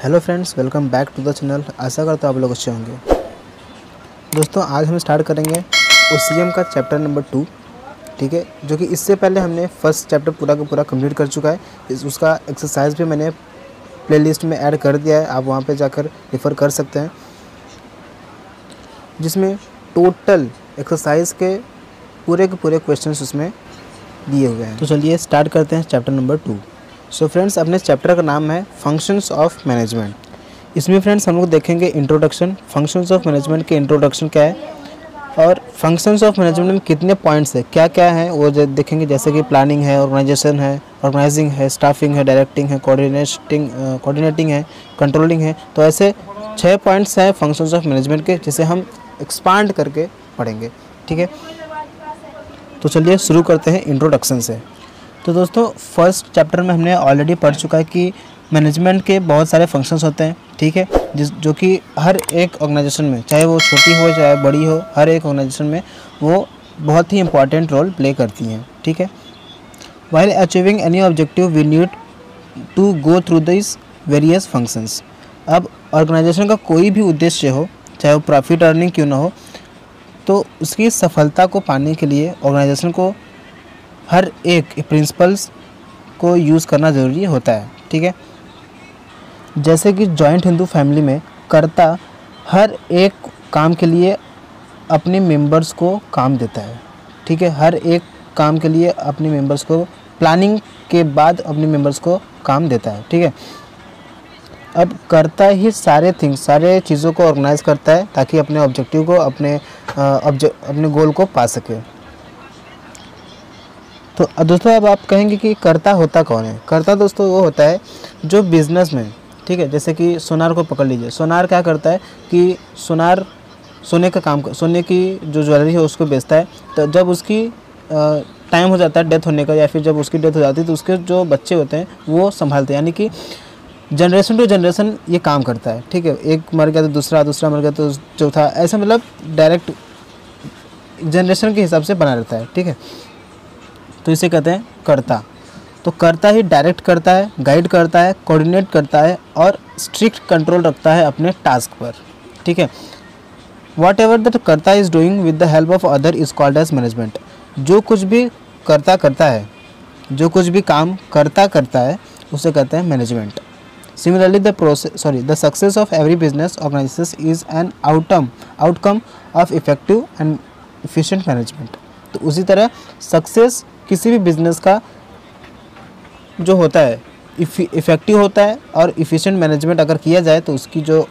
Hello friends, welcome back to the channel. आशा करता हूँ आप लोग अच्छे होंगे। दोस्तों, आज हम स्टार्ट करेंगे OCM का चैप्टर नंबर 2, ठीक है, जो कि इससे पहले हमने फर्स्ट चैप्टर पूरा का पूरा कंप्लीट कर चुका है। उसका एक्सरसाइज भी मैंने प्लेलिस्ट में ऐड कर दिया है, आप वहाँ पे जाकर रेफ़र कर सकते हैं, जिसमें टोटल एक्सरसाइज के पूरे क्वेश्चंस उसमें दिए हुए हैं। तो चलिए स्टार्ट करते हैं चैप्टर नंबर 2। सो फ्रेंड्स, अपने चैप्टर का नाम है फंक्शंस ऑफ मैनेजमेंट। इसमें फ्रेंड्स हम लोग देखेंगे इंट्रोडक्शन। फंक्शंस ऑफ मैनेजमेंट के इंट्रोडक्शन क्या है और फंक्शंस ऑफ मैनेजमेंट में कितने पॉइंट्स है, क्या क्या है वो देखेंगे। जैसे कि प्लानिंग है, ऑर्गेनाइजिंग है, स्टाफिंग है, डायरेक्टिंग है, कोऑर्डिनेटिंग है, कंट्रोलिंग है। तो ऐसे 6 पॉइंट्स हैं फंक्शंस ऑफ मैनेजमेंट के, जिसे हम एक्सपांड करके पढ़ेंगे, ठीक है। तो चलिए शुरू करते हैं इंट्रोडक्शन से। तो दोस्तों, फर्स्ट चैप्टर में हमने ऑलरेडी पढ़ चुका है कि मैनेजमेंट के बहुत सारे फंक्शंस होते हैं, ठीक है, जो कि हर एक ऑर्गेनाइजेशन में, चाहे वो छोटी हो चाहे बड़ी हो, हर एक ऑर्गेनाइजेशन में वो बहुत ही इंपॉर्टेंट रोल प्ले करती हैं, ठीक है। While achieving any objective we need to go through this various functions. अब ऑर्गेनाइजेशन का कोई भी उद्देश्य हो, चाहे वो प्रॉफिट अर्निंग क्यों ना हो, तो उसकी सफलता को पाने के लिए ऑर्गेनाइजेशन को हर एक प्रिंसिपल्स को यूज़ करना ज़रूरी होता है, ठीक है। जैसे कि जॉइंट हिंदू फैमिली में कर्ता हर एक काम के लिए अपने मेंबर्स को काम देता है, ठीक है। हर एक काम के लिए अपने मेंबर्स को प्लानिंग के बाद अपने मेंबर्स को काम देता है, ठीक है। अब कर्ता ही सारे चीज़ों को ऑर्गेनाइज करता है ताकि अपने ऑब्जेक्टिव को, अपने गोल को पा सके। तो दोस्तों, अब आप कहेंगे कि कर्ता होता कौन है। कर्ता दोस्तों वो होता है जो बिज़नेस में, ठीक है, जैसे कि सोनार को पकड़ लीजिए। सोनार क्या करता है कि सोनार सोने की जो ज्वेलरी है उसको बेचता है। तो जब उसकी टाइम हो जाता है डेथ होने का, या फिर जब उसकी डेथ हो जाती है, तो उसके जो बच्चे होते हैं वो संभालते हैं, यानी कि जनरेशन टू जनरेशन ये काम करता है, ठीक है। एक मर गया तो दूसरा मर गया तो चौथा, ऐसा मतलब डायरेक्ट जनरेशन के हिसाब से बना रहता है, ठीक है। तो इसे कहते हैं कर्ता। तो कर्ता ही डायरेक्ट करता है, गाइड करता है, कोऑर्डिनेट करता है और स्ट्रिक्ट कंट्रोल रखता है अपने टास्क पर, ठीक है। वॉट एवर दैट कर्ता is doing with the help of other is called as management. जो कुछ भी कर्ता करता है, जो कुछ भी काम कर्ता करता है, उसे कहते हैं management. Similarly the success of every business organisation is an outcome of effective and efficient management. तो उसी तरह सक्सेस किसी भी बिजनेस का जो होता है इफ़ेक्टिव होता है, और इफ़िशिएंट मैनेजमेंट अगर किया जाए तो उसकी जो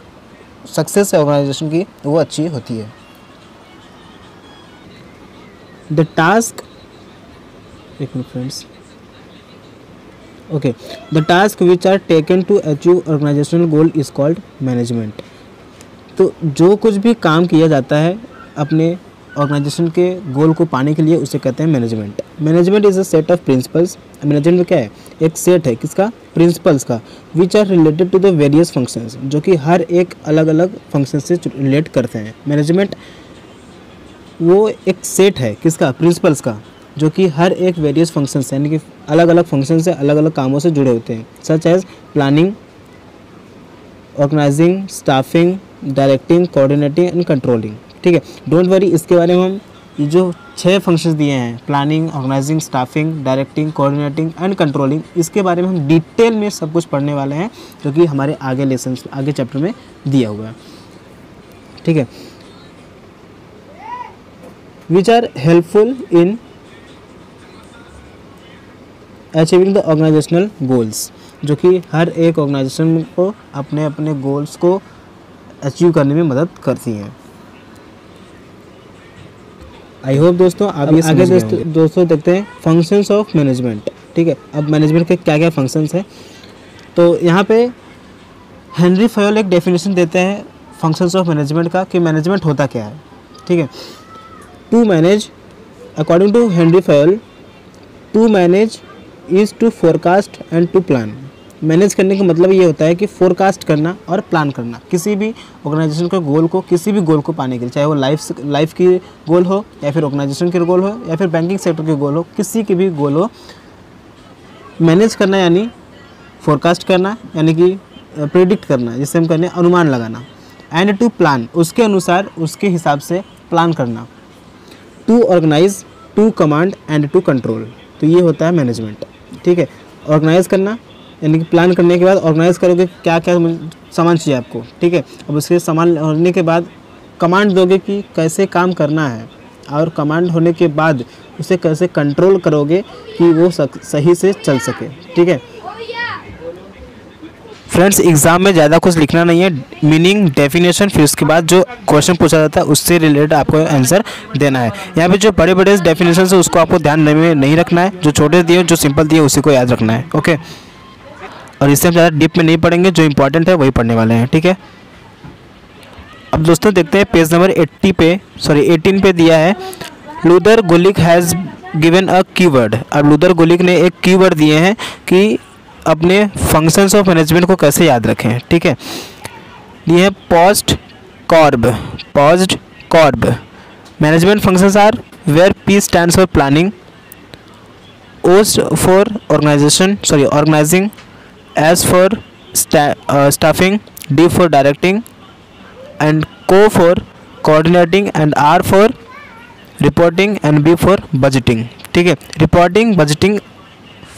सक्सेस है ऑर्गेनाइजेशन की वो अच्छी होती है। The task which are taken to achieve organisational goal is called management. तो जो कुछ भी काम किया जाता है अपने ऑर्गेनाइजेशन के गोल को पाने के लिए, उसे कहते हैं management. Management is a set of principles. Management में क्या है, एक सेट है किसका, प्रिंसिपल्स का, which are related to the various functions, जो कि हर एक अलग अलग फंक्शन से रिलेट करते हैं। मैनेजमेंट वो एक सेट है किसका, प्रिंसिपल्स का, जो कि हर एक वेरियस फंक्शंस यानी कि अलग अलग फंक्शन से, अलग अलग कामों से जुड़े होते हैं, such as planning, organising, staffing, directing, coordinating and controlling, ठीक है। डोंट वरी, इसके बारे में हम जो 6 फंक्शंस दिए हैं, planning, organising, staffing, directing, coordinating and controlling, इसके बारे में हम डिटेल में सब कुछ पढ़ने वाले हैं, जो कि हमारे आगे चैप्टर में दिया हुआ है, ठीक है। Which are helpful in achieving the organisational goals, जो कि हर एक ऑर्गेनाइजेशन को अपने अपने गोल्स को अचीव करने में मदद करती हैं। आई होप दोस्तों आप ये आगे दोस्तों देखते हैं फंक्शंस ऑफ मैनेजमेंट, ठीक है। अब मैनेजमेंट के क्या क्या फंक्शंस हैं, तो यहाँ पे हेनरी फयोल एक डेफिनेशन देते हैं फंक्शंस ऑफ मैनेजमेंट का, कि मैनेजमेंट होता क्या है, ठीक है। To manage, according to Henri Fayol, to manage is to forecast and to plan. Manage करने का मतलब ये होता है कि फोरकास्ट करना और प्लान करना, किसी भी ऑर्गेनाइजेशन के गोल को, किसी भी गोल को पाने के लिए, चाहे वो लाइफ की गोल हो, या फिर ऑर्गेनाइजेशन के गोल हो, या फिर बैंकिंग सेक्टर के गोल हो, किसी की भी गोल हो, मैनेज करना यानी फोरकास्ट करना, यानी कि प्रेडिक्ट करना, जिसे हम कहते हैं अनुमान लगाना। एंड टू प्लान, उसके अनुसार उसके हिसाब से प्लान करना। To organise, to command and to control, तो ये होता है मैनेजमेंट। ठीक है, ऑर्गेनाइज करना यानी कि प्लान करने के बाद ऑर्गेनाइज करोगे क्या क्या सामान चाहिए आपको। ठीक है, अब उसके सामान होने के बाद कमांड दोगे कि कैसे काम करना है, और कमांड होने के बाद उसे कैसे कंट्रोल करोगे कि वो सही से चल सके। ठीक है फ्रेंड्स, एग्जाम में ज़्यादा कुछ लिखना नहीं है, मीनिंग, डेफिनेशन, फिर उसके बाद जो क्वेश्चन पूछा जाता है उससे रिलेटेड आपको आंसर देना है। यहाँ पे जो बड़े बड़े डेफिनेशन है उसको आपको ध्यान में नहीं रखना है, जो छोटे दिए जो सिंपल दिए उसी को याद रखना है। ओके, और इससे हम ज़्यादा डीप में नहीं पढ़ेंगे, जो इंपॉर्टेंट है वही पढ़ने वाले हैं। ठीक है, अब दोस्तों देखते हैं पेज नंबर 18 पे दिया है Luther Gulik has given a keyword. अब लूथर गुलिक ने एक कीवर्ड दिए हैं कि अपने फंक्शंस ऑफ मैनेजमेंट को कैसे याद रखें। ठीक है, ये है POSDCORB. Management functions are where P stands for planning, O for organising, S for staffing, D for directing and Co for coordinating and R for reporting and B for budgeting। ठीक है, reporting budgeting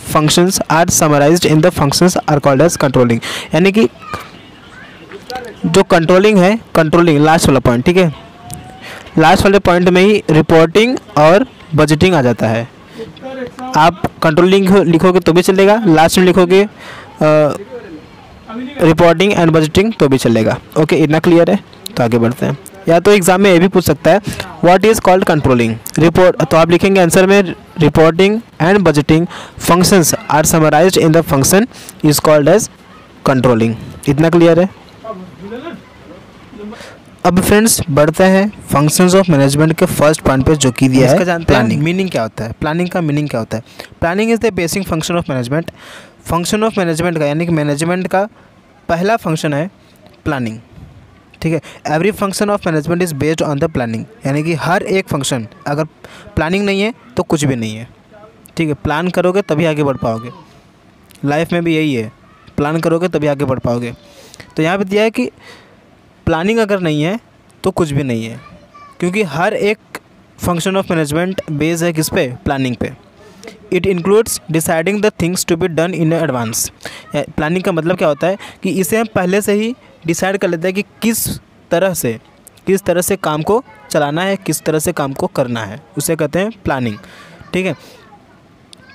functions are summarized in the functions are called as controlling। यानी कि जो controlling है, controlling last वाला point. ठीक है, last वाले पॉइंट में ही रिपोर्टिंग और बजटिंग आ जाता है। आप कंट्रोलिंग लिखोगे तो भी चलेगा, लास्ट में लिखोगे रिपोर्टिंग एंड बजटिंग तो भी चलेगा। ओके, इतना क्लियर है, तो आगे बढ़ते हैं। या तो एग्जाम में ये भी पूछ सकता है what is called controlling report, तो आप लिखेंगे आंसर में reporting and budgeting functions are summarised in the function is called as controlling. इतना क्लियर है। अब फ्रेंड्स बढ़ते हैं फंक्शंस ऑफ मैनेजमेंट के फर्स्ट पॉइंट पे, जो कि दिया है जानते हैं मीनिंग क्या होता है। प्लानिंग का मीनिंग क्या होता है? Planning is the basic function of management. Function of management का यानी कि मैनेजमेंट का पहला फंक्शन है प्लानिंग। ठीक है, every function of management is based on the planning, यानी कि हर एक फंक्शन अगर प्लानिंग नहीं है तो कुछ भी नहीं है। ठीक है, प्लान करोगे तभी आगे बढ़ पाओगे। लाइफ में भी यही है, प्लान करोगे तभी आगे बढ़ पाओगे। तो यहाँ पे दिया है कि प्लानिंग अगर नहीं है तो कुछ भी नहीं है, क्योंकि हर एक फंक्शन ऑफ मैनेजमेंट बेस है किस पे? प्लानिंग पे। It includes deciding the things to be done in advance. Planning का मतलब क्या होता है कि इसे हम पहले से ही डिसाइड कर लेते हैं कि किस तरह से काम को चलाना है, किस तरह से काम को करना है, उसे कहते हैं प्लानिंग। ठीक है,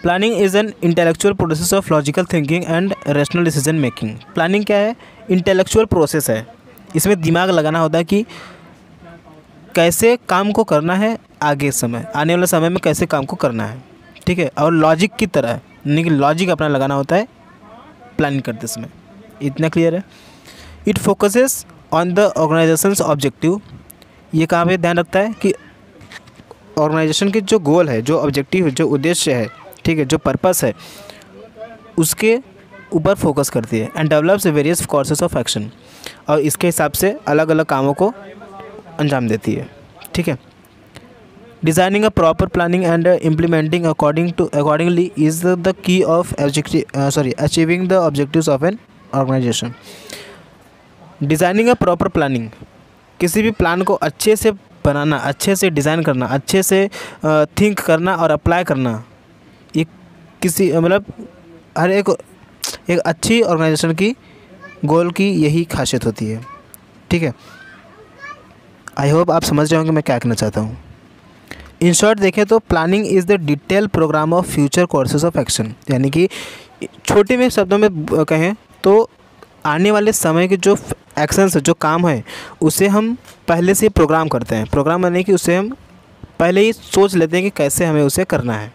planning is an intellectual process of logical thinking and rational decision making. Planning क्या है? इंटेलेक्चुअल प्रोसेस है, इसमें दिमाग लगाना होता है कि कैसे काम को करना है, आने वाले समय में कैसे काम को करना है। ठीक है, और लॉजिक की तरह यानी कि लॉजिक अपना लगाना होता है प्लानिंग करते समय। इतना क्लियर है। It focuses on the organisations objective. ये कहाँ पे ध्यान रखता है कि ऑर्गेनाइजेशन के जो गोल है, जो ऑब्जेक्टिव है, जो उद्देश्य है, ठीक है, जो पर्पस है, उसके ऊपर फोकस करती है। And develops various courses of action, और इसके हिसाब से अलग अलग कामों को अंजाम देती है। ठीक है, designing a proper planning and implementing accordingly is the key of achieving the objectives of an organisation. Designing a proper planning, किसी भी प्लान को अच्छे से बनाना, अच्छे से डिज़ाइन करना, अच्छे से थिंक करना और अप्लाई करना, ये किसी मतलब हर एक अच्छी ऑर्गेनाइजेशन की गोल की यही खासियत होती है। ठीक है, आई होप आप समझ रहे होंगे मैं क्या कहना चाहता हूँ। इन शॉर्ट देखें तो planning is the detail programme of future courses of action, यानी कि छोटे में शब्दों में कहें तो आने वाले समय के जो एक्शंस जो काम है उसे हम पहले से प्रोग्राम करते हैं। प्रोग्राम यानी कि उसे हम पहले ही सोच लेते हैं कि कैसे हमें उसे करना है।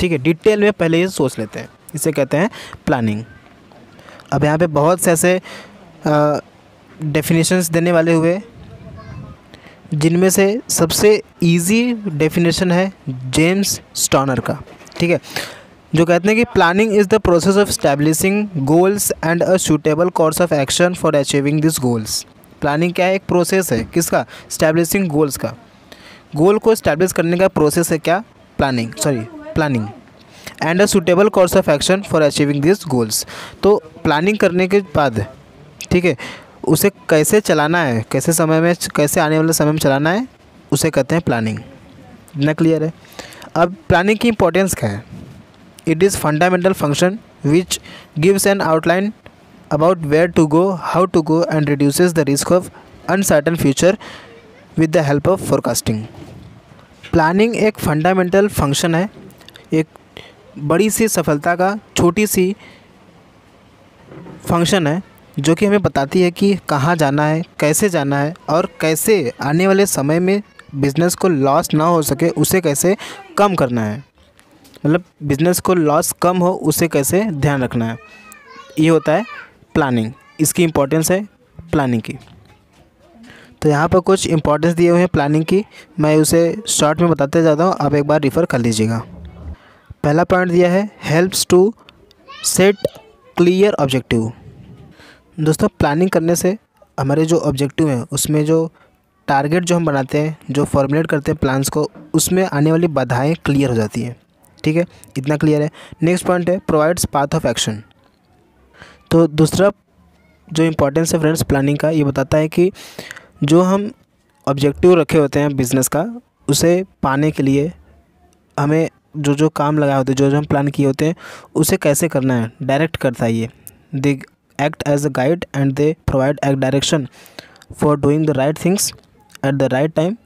ठीक है, डिटेल में पहले ही सोच लेते हैं, इसे कहते हैं प्लानिंग। अब यहाँ पे बहुत से ऐसे डेफिनेशंस देने वाले हुए, जिनमें से सबसे इजी डेफिनेशन है जेम्स स्टॉनर का। ठीक है, जो कहते हैं कि planning is the process of establishing goals and a suitable course of action for achieving this goals. Planning क्या है? एक प्रोसेस है, किसका? स्टैब्लिशिंग गोल्स का। गोल को स्टैब्लिश करने का प्रोसेस है क्या? Planning and a suitable course of action for achieving this goals. तो प्लानिंग करने के बाद ठीक है, उसे कैसे चलाना है, कैसे समय में, कैसे आने वाले समय में चलाना है, उसे कहते हैं प्लानिंग। इतना क्लियर है। अब प्लानिंग की इंपॉर्टेंस क्या है? It is fundamental function which gives an outline about where to go, how to go and reduces the risk of uncertain future with the help of forecasting. Planning एक fundamental function है, एक बड़ी सी सफलता का छोटी सी function है जो कि हमें बताती है कि कहाँ जाना है, कैसे जाना है और कैसे आने वाले समय में बिज़नेस को लॉस ना हो सके उसे कैसे कम करना है, मतलब बिज़नेस को लॉस कम हो उसे कैसे ध्यान रखना है। ये होता है प्लानिंग, इसकी इम्पोर्टेंस है प्लानिंग की। तो यहाँ पर कुछ इम्पोर्टेंस दिए हुए हैं प्लानिंग की, मैं उसे शॉर्ट में बताते जाता हूँ, आप एक बार रिफ़र कर लीजिएगा। पहला पॉइंट दिया है helps to set clear objective. दोस्तों प्लानिंग करने से हमारे जो ऑब्जेक्टिव हैं उसमें जो टारगेट जो हम बनाते हैं, जो फॉर्मुलेट करते हैं प्लान्स को, उसमें आने वाली बाधाएं क्लियर हो जाती हैं। ठीक है, इतना क्लियर है। नेक्स्ट पॉइंट है प्रोवाइड्स पाथ ऑफ एक्शन। तो दूसरा जो इम्पोर्टेंस है फ्रेंड्स प्लानिंग का, ये बताता है कि जो हम ऑब्जेक्टिव रखे होते हैं बिज़नेस का, उसे पाने के लिए हमें जो जो काम लगाए होते हैं, जो जो हम प्लान किए होते हैं, उसे कैसे करना है डायरेक्ट करता है ये। They act as a guide and they provide एक direction for doing the right things at the right time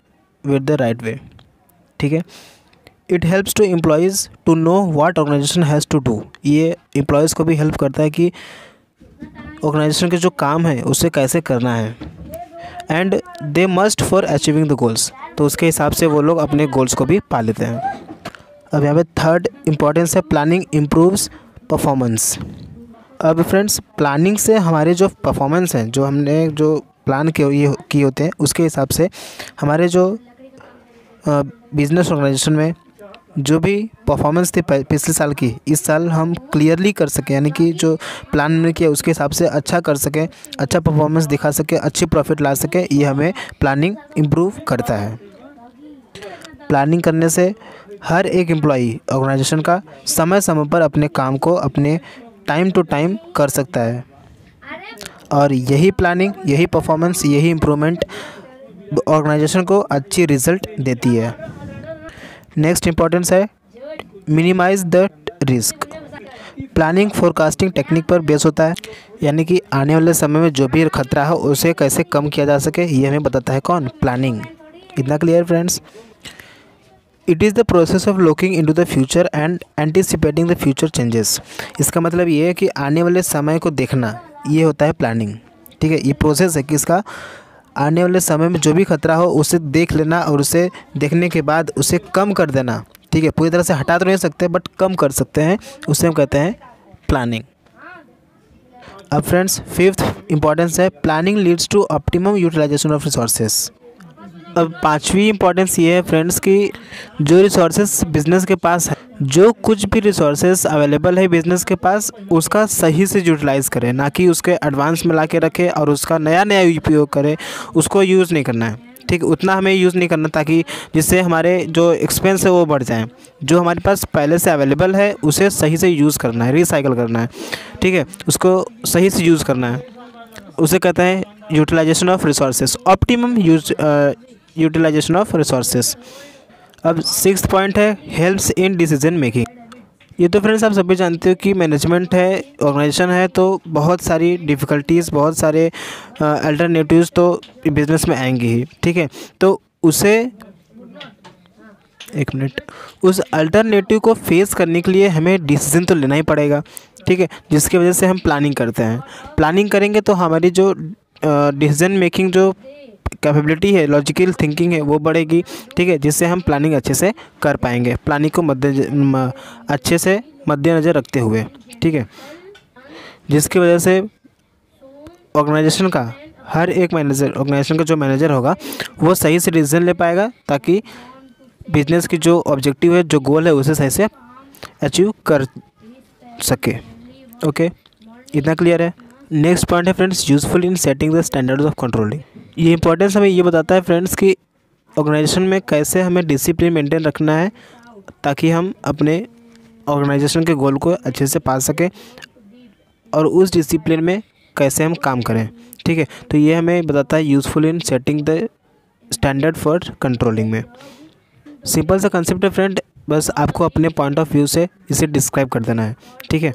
with the right way. ठीक है, it helps to employees to know what organisation has to do. ये employees को भी help करता है कि organisation के जो काम है उसे कैसे करना है। And they must for achieving the goals, तो उसके हिसाब से वो लोग अपने गोल्स को भी पा लेते हैं। अब यहाँ पे थर्ड इम्पॉर्टेंस है प्लानिंग इम्प्रूव्स परफॉर्मेंस। अब फ्रेंड्स प्लानिंग से हमारे जो परफॉर्मेंस हैं, जो हमने जो प्लान किए होते हैं, उसके हिसाब से हमारे जो बिज़नेस ऑर्गेनाइजेशन में जो भी परफॉर्मेंस थी पिछले साल की, इस साल हम क्लियरली कर सकें, यानी कि जो प्लान हमने किया उसके हिसाब से अच्छा कर सकें, अच्छा परफॉर्मेंस दिखा सकें, अच्छी प्रॉफिट ला सकें। ये हमें प्लानिंग इम्प्रूव करता है। प्लानिंग करने से हर एक एम्प्लॉई ऑर्गेनाइजेशन का समय समय पर अपने काम को अपने टाइम टू टाइम कर सकता है, और यही प्लानिंग, यही परफॉर्मेंस, यही इम्प्रूवमेंट ऑर्गेनाइजेशन को अच्छी रिज़ल्ट देती है। नेक्स्ट इम्पॉर्टेंस है minimise the risk. Planning forecasting technique पर बेस होता है, यानी कि आने वाले समय में जो भी खतरा है उसे कैसे कम किया जा सके, ये हमें बताता है कौन? प्लानिंग। इतना clear friends? It is the process of looking into the future and anticipating the future changes. इसका मतलब ये है कि आने वाले समय को देखना, ये होता है प्लानिंग। ठीक है, ये प्रोसेस है कि इसका आने वाले समय में जो भी खतरा हो उसे देख लेना और उसे देखने के बाद उसे कम कर देना। ठीक है, पूरी तरह से हटा तो नहीं सकते बट कम कर सकते हैं, उसे हम कहते हैं प्लानिंग। अब फ्रेंड्स फिफ्थ इंपॉर्टेंस है planning leads to optimum utilisation of resources. अब पांचवी इंपॉर्टेंस ये है फ्रेंड्स कि जो रिसोर्सेज बिज़नेस के पास है, जो कुछ भी रिसोर्सेज अवेलेबल है बिज़नेस के पास, उसका सही से यूटिलाइज़ करें, ना कि उसके एडवांस में ला के रखे और उसका नया नया उपयोग करें, उसको यूज़ नहीं करना है। ठीक, उतना हमें यूज़ नहीं करना ताकि जिससे हमारे जो एक्सपेंस है वो बढ़ जाए। जो हमारे पास पहले से अवेलेबल है उसे सही से यूज़ करना है, रिसाइकिल करना है। ठीक है, उसको सही से यूज़ करना है, उसे कहते हैं utilisation of resources, optimum utilisation of resources. अब सिक्स्थ पॉइंट है हेल्प्स इन डिसीजन मेकिंग। ये तो फ्रेंड्स आप सभी जानते हो कि मैनेजमेंट है, ऑर्गेनाइजेशन है, तो बहुत सारी डिफ़िकल्टीज़, बहुत सारे अल्टरनेटिव्स तो बिज़नेस में आएंगी ही। ठीक है, तो उसे एक मिनट, उस अल्टरनेटिव को फेस करने के लिए हमें डिसीजन तो लेना ही पड़ेगा। ठीक है, जिसकी वजह से हम प्लानिंग करते हैं। प्लानिंग करेंगे तो हमारी जो डिसीजन मेकिंग जो कैपेबिलिटी है, लॉजिकल थिंकिंग है, वो बढ़ेगी। ठीक है, जिससे हम प्लानिंग अच्छे से कर पाएंगे, प्लानिंग को अच्छे से मद्देनज़र रखते हुए। ठीक है, जिसकी वजह से ऑर्गेनाइजेशन का हर एक मैनेजर, ऑर्गेनाइजेशन का जो मैनेजर होगा वो सही से डिसीजन ले पाएगा, ताकि बिजनेस की जो ऑब्जेक्टिव है, जो गोल है, उसे सही से अचीव कर सके। ओके, इतना क्लियर है। नेक्स्ट पॉइंट है friends useful in setting the standards of controlling. ये इंपॉर्टेंस हमें ये बताता है फ्रेंड्स कि ऑर्गेनाइजेशन में कैसे हमें डिसिप्लिन मेंटेन रखना है, ताकि हम अपने ऑर्गेनाइजेशन के गोल को अच्छे से पा सकें और उस डिसिप्लिन में कैसे हम काम करें। ठीक है, तो ये हमें बताता है useful in setting the standard for controlling में। सिंपल सा कंसेप्ट है फ्रेंड, बस आपको अपने पॉइंट ऑफ व्यू से इसे डिस्क्राइब कर देना है। ठीक है,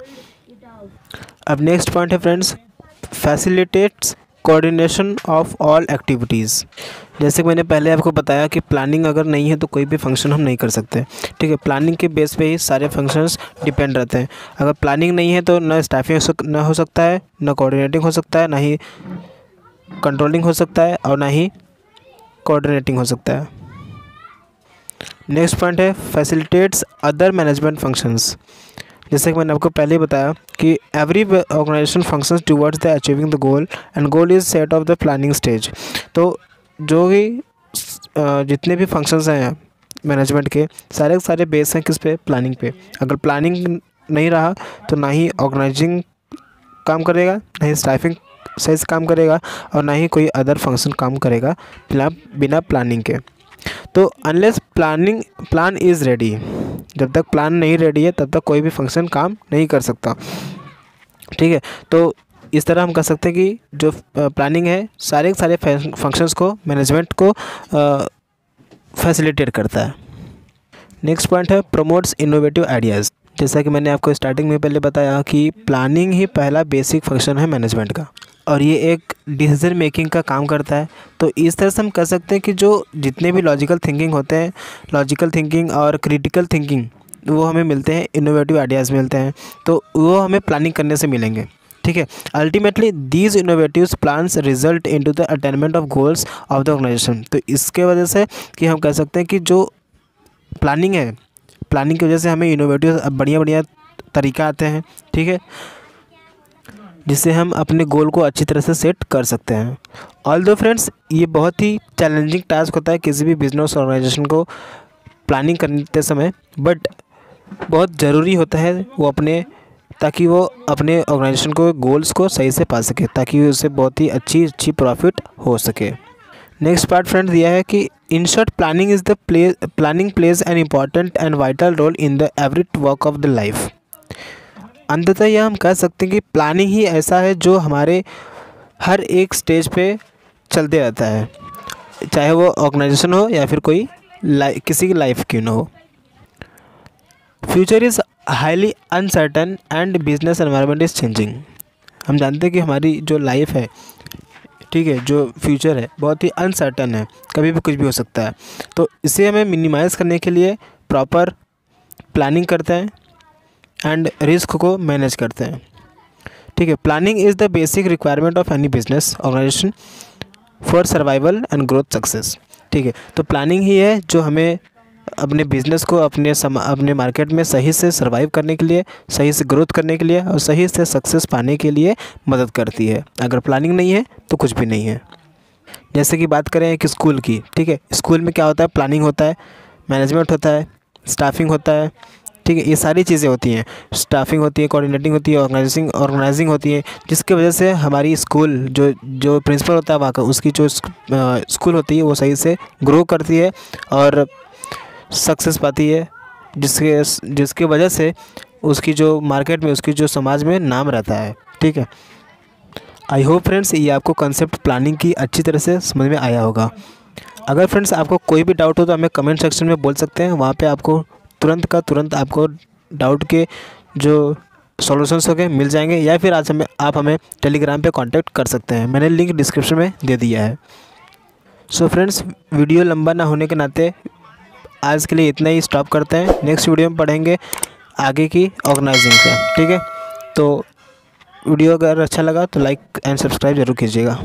अब नेक्स्ट पॉइंट है friends, facilitates coordination of all activities. जैसे कि मैंने पहले आपको बताया कि प्लानिंग अगर नहीं है तो कोई भी फंक्शन हम नहीं कर सकते। ठीक है, प्लानिंग के बेस पे ही सारे फंक्शंस डिपेंड रहते हैं। अगर प्लानिंग नहीं है तो ना स्टाफिंग ना हो सकता है, ना कोऑर्डिनेटिंग हो सकता है, ना ही कंट्रोलिंग हो सकता है, और ना ही कोऑर्डिनेटिंग हो सकता है। नेक्स्ट पॉइंट है फैसिलिटेट्स अदर मैनेजमेंट फंक्शंस। जैसे कि मैंने आपको पहले ही बताया कि every organisation functions towards the achieving the goal and goal is set of the planning stage. तो जो भी जितने भी फंक्शंस हैं मैनेजमेंट के सारे बेस हैं किस पे, प्लानिंग पे। अगर प्लानिंग नहीं रहा तो ना ही ऑर्गेनाइजिंग काम करेगा, ना ही स्टाफिंग सही से काम करेगा, और ना ही कोई अदर फंक्शन काम करेगा बिना प्लानिंग के। तो अनलेस प्लान इज़ रेडी, जब तक प्लान नहीं रेडी है तब तक कोई भी फंक्शन काम नहीं कर सकता। ठीक है, तो इस तरह हम कह सकते हैं कि जो प्लानिंग है सारे फंक्शंस को, मैनेजमेंट को फैसिलिटेट करता है। नेक्स्ट पॉइंट है प्रमोट्स इनोवेटिव आइडियाज़। जैसा कि मैंने आपको स्टार्टिंग में पहले बताया कि प्लानिंग ही पहला बेसिक फंक्शन है मैनेजमेंट का, और ये एक डिसीजन मेकिंग का काम करता है। तो इस तरह से हम कह सकते हैं कि जो जितने भी लॉजिकल थिंकिंग होते हैं, लॉजिकल थिंकिंग और क्रिटिकल थिंकिंग, वो हमें मिलते हैं, इनोवेटिव आइडियाज़ मिलते हैं, तो वो हमें प्लानिंग करने से मिलेंगे। ठीक है, ultimately these innovative plans result into the attainment of goals of the organisation. तो इसके वजह से कि हम कह सकते हैं कि जो प्लानिंग है, प्लानिंग की वजह से हमें इनोवेटिव बढ़िया तरीका आते हैं। ठीक है, जिससे हम अपने गोल को अच्छी तरह से सेट कर सकते हैं। ऑल्दो फ्रेंड्स, ये बहुत ही चैलेंजिंग टास्क होता है किसी भी बिजनेस ऑर्गेनाइजेशन को प्लानिंग करते समय, बट बहुत ज़रूरी होता है वो ताकि वो अपने ऑर्गेनाइजेशन को गोल्स को सही से पा सके, ताकि उससे बहुत ही अच्छी प्रॉफिट हो सके। नेक्स्ट पार्ट फ्रेंड्स यह है कि in short planning plays an important and vital role in the every work of the life. अंततः यह हम कह सकते हैं कि प्लानिंग ही ऐसा है जो हमारे हर एक स्टेज पे चलते रहता है, चाहे वो ऑर्गेनाइजेशन हो या फिर कोई किसी की लाइफ क्यों ना हो। Future is highly uncertain and business environment is changing. हम जानते हैं कि हमारी जो लाइफ है, ठीक है, जो फ्यूचर है बहुत ही अनसर्टन है, कभी भी कुछ भी हो सकता है। तो इसे हमें मिनिमाइज़ करने के लिए प्रॉपर प्लानिंग करते हैं एंड रिस्क को मैनेज करते हैं। ठीक है, planning is the basic requirement of any business organisation for survival and growth success. ठीक है, तो प्लानिंग ही है जो हमें अपने बिज़नेस को अपने मार्केट में सही से सर्वाइव करने के लिए, सही से ग्रोथ करने के लिए और सही से सक्सेस पाने के लिए मदद करती है। अगर प्लानिंग नहीं है तो कुछ भी नहीं है। जैसे कि बात करें कि स्कूल की, ठीक है, स्कूल में क्या होता है, प्लानिंग होता है, मैनेजमेंट होता है, स्टाफिंग होता है। ठीक है, ये सारी चीज़ें होती हैं, स्टाफिंग होती है, कोऑर्डिनेटिंग होती है, ऑर्गेनाइजिंग होती है, जिसकी वजह से हमारी स्कूल जो प्रिंसिपल होता है वहाँ का, उसकी जो स्कूल होती है वो सही से ग्रो करती है और सक्सेस पाती है, जिसके वजह से उसकी जो मार्केट में, उसकी जो समाज में नाम रहता है। ठीक है, आई होप फ्रेंड्स ये आपको कंसेप्ट प्लानिंग की अच्छी तरह से समझ में आया होगा। अगर फ्रेंड्स आपको कोई भी डाउट हो तो हमें कमेंट सेक्शन में बोल सकते हैं, वहाँ पे आपको तुरंत आपको डाउट के जो सॉल्यूशंस हो गए मिल जाएंगे, या फिर आप हमें टेलीग्राम पे कांटेक्ट कर सकते हैं, मैंने लिंक डिस्क्रिप्शन में दे दिया है। सो फ्रेंड्स, वीडियो लंबा ना होने के नाते आज के लिए इतना ही स्टॉप करते हैं। नेक्स्ट वीडियो में पढ़ेंगे आगे की ऑर्गेनाइजिंग का। ठीक है, तो वीडियो अगर अच्छा लगा तो लाइक एंड सब्सक्राइब जरूर कीजिएगा।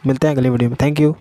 मिलते हैं अगले वीडियो में। Thank you.